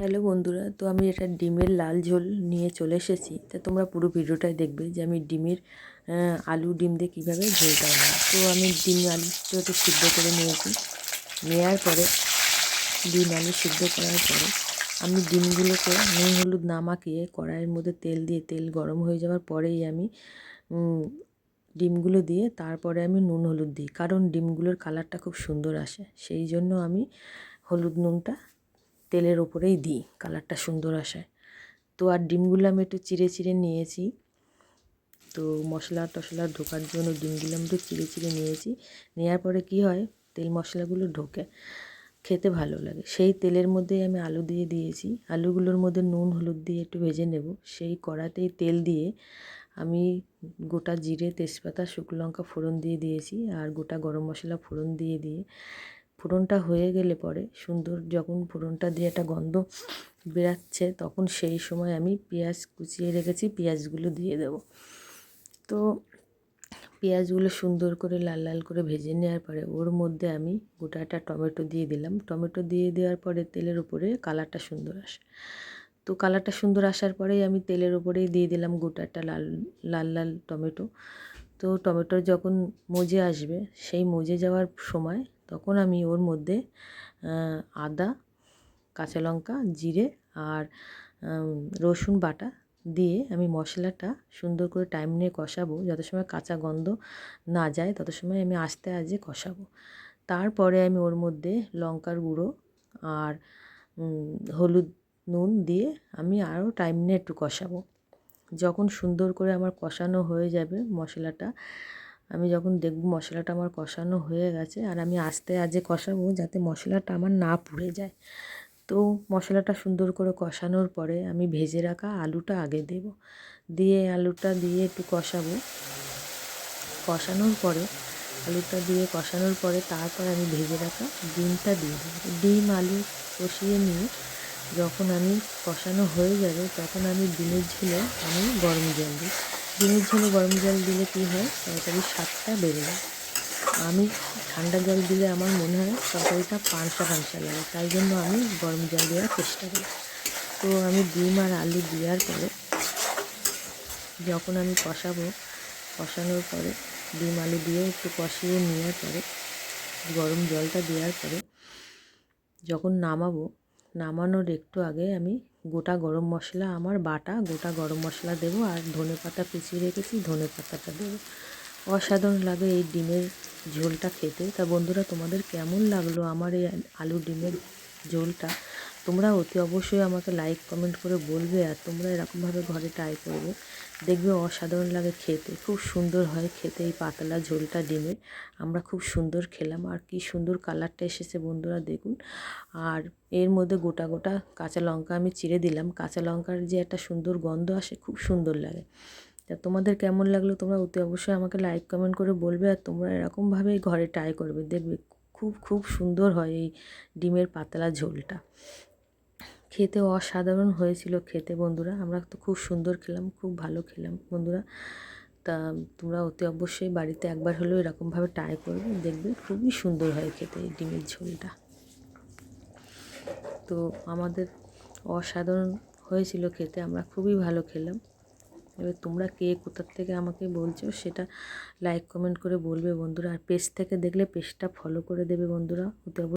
Hello বন্ধুরা, তো আমি এটা ডিমের লাল ঝোল নিয়ে চলে এসেছি। তা তোমরা পুরো ভিডিওটাই দেখবে যে আমি আলু ডিম দিয়ে কীভাবে ঝোলটা বানাই। তো আমি ডিম আলুটা একটু সিদ্ধ করে নিয়েছি। নেওয়ার পরে ডিম আলু সিদ্ধ করার পরে আমি ডিমগুলোকে নুন হলুদ না মাখিয়ে কড়াইয়ের মধ্যে তেল দিয়ে তেল গরম হয়ে যাওয়ার পরেই আমি ডিমগুলো দিয়ে তারপরে আমি নুন হলুদ দিই, কারণ ডিমগুলোর কালারটা খুব সুন্দর আসে। সেই জন্য আমি হলুদ নুনটা তেলের ওপরেই দিই, কালারটা সুন্দর আসায়। তো আর ডিমগুলো আমি একটু চিড়ে চিড়ে নিয়েছি। তো মশলা টশলা ঢোকার জন্য ডিমগুলো আমি একটু চিড়ে চিড়ে নিয়েছি। নেওয়ার পরে কি হয়, তেল মশলাগুলো ঢোকে, খেতে ভালো লাগে। সেই তেলের মধ্যেই আমি আলু দিয়ে দিয়েছি। আলুগুলোর মধ্যে নুন হলুদ দিয়ে একটু ভেজে নেব। সেই কড়াতেই তেল দিয়ে আমি গোটা জিরে, তেজপাতা, শুকনো লঙ্কা ফোড়ন দিয়ে দিয়েছি, আর গোটা গরম মশলা ফোড়ন দিয়ে ফোড়নটা হয়ে গেলে পরে সুন্দর যখন ফোড়নটা দিয়ে একটা গন্ধ বেরাচ্ছে, তখন সেই সময় আমি পেঁয়াজ কুচিয়ে রেখেছি, পেঁয়াজগুলো দিয়ে দেব। তো পেঁয়াজগুলো সুন্দর করে লাল লাল করে ভেজে নেওয়ার পরে ওর মধ্যে আমি গোটা একটা টমেটো দিয়ে দিলাম। টমেটো দিয়ে দেওয়ার পরে তেলের উপরে কালারটা সুন্দর আসে। তো কালারটা সুন্দর আসার পরেই আমি তেলের উপরেই দিয়ে দিলাম গোটা একটা লাল লাল লাল টমেটো। তো টমেটো যখন মজে আসবে, সেই মজে যাওয়ার সময় তখন আমি ওর মধ্যে আদা, কাঁচা লঙ্কা, জিরে আর রসুন বাটা দিয়ে আমি মশলাটা সুন্দর করে টাইম নিয়ে কষাবো। যত সময় কাঁচা গন্ধ না যায় তত সময় আমি আস্তে আস্তে কষাবো। তারপরে আমি ওর মধ্যে লঙ্কার গুঁড়ো আর হলুদ নুন দিয়ে আমি আরও টাইম নিয়ে একটু কষাবো। যখন সুন্দর করে আমার কষানো হয়ে যাবে মশলাটা, আমি যখন দেখব মশলাটা আমার কষানো হয়ে গেছে, আর আমি আস্তে আস্তে কষাবো যাতে মশলাটা আমার না পুড়ে যায়। তো মশলাটা সুন্দর করে কষানোর পরে আমি ভেজে রাখা আলুটা আগে দেব, দিয়ে আলুটা দিয়ে একটু কষাবো। কষানোর পরে তারপর আমি ভেজে রাখা ডিমটা দিয়ে দেবো। ডিম আলু কষিয়ে নিয়ে যখন আমি কষানো হয়ে যাবে, তখন আমি ডিমের ঝোলে আমি গরম জল দিই। ডিমের ঝোলে গরম জল দিলে কী হয়, তরকারির স্বাদটা বেড়ে যায়। আমি ঠান্ডা জল দিলে আমার মনে হয় তরকারিটা পানসা পানসা লাগে, তাই জন্য আমি গরম জল দেওয়ার চেষ্টা করি। তো আমি ডিম আর আলু দেওয়ার পরে যখন আমি কষানোর পরে ডিম আলু দিয়ে একটু কষিয়ে নেওয়ার পরে গরম জলটা দেওয়ার পরে যখন নামানোর একটু আগে আমি গোটা গরম মশলা, আমার বাটা গোটা গরম মশলা দেবো, আর ধনেপাতা কুচিয়ে রেখেছি, ধনেপাতাটা দেবো। অসাধারণ লাগে এই ডিমের ঝোলটা খেতে। তা বন্ধুরা, তোমাদের কেমন লাগলো আমার এই আলু ডিমের ঝোলটা? তোমরা অতি অবশ্যই আমাকে লাইক কমেন্ট করে বলবে, আর তোমরা এরকমভাবে ঘরে ট্রাই করবে, দেখবে অসাধারণ লাগে খেতে, খুব সুন্দর হয় খেতে এই পাতলা ঝোলটা ডিমের। আমরা খুব সুন্দর খেলাম, আর কি সুন্দর কালারটা এসেছে বন্ধুরা দেখুন। আর এর মধ্যে গোটা গোটা কাঁচা লঙ্কা আমি চিড়ে দিলাম। কাঁচা লঙ্কার যে একটা সুন্দর গন্ধ আসে, খুব সুন্দর লাগে। তা তোমাদের কেমন লাগলো তোমরা অতি অবশ্যই আমাকে লাইক কমেন্ট করে বলবে, আর তোমরা এরকমভাবেই ঘরে ট্রাই করবে, দেখবে খুব খুব সুন্দর হয় এই ডিমের পাতলা ঝোলটা। খেতে অসাধারণ হয়েছিল খেতে বন্ধুরা, আমরা তো খুব সুন্দর খেলাম, খুব ভালো খেলাম বন্ধুরা। তা তোমরা অতি অবশ্যই বাড়িতে একবার হলেও এরকমভাবে ট্রাই করবে, দেখবে খুবই সুন্দর হয় খেতে এই ডিমের ঝোলটা। তো আমাদের অসাধারণ হয়েছিল খেতে, আমরা খুবই ভালো খেলাম। এবার তোমরা কে কোথার থেকে আমাকে বলছো সেটা লাইক কমেন্ট করে বলবে বন্ধুরা, আর পেজ থেকে দেখলে পেজটা ফলো করে দেবে বন্ধুরা।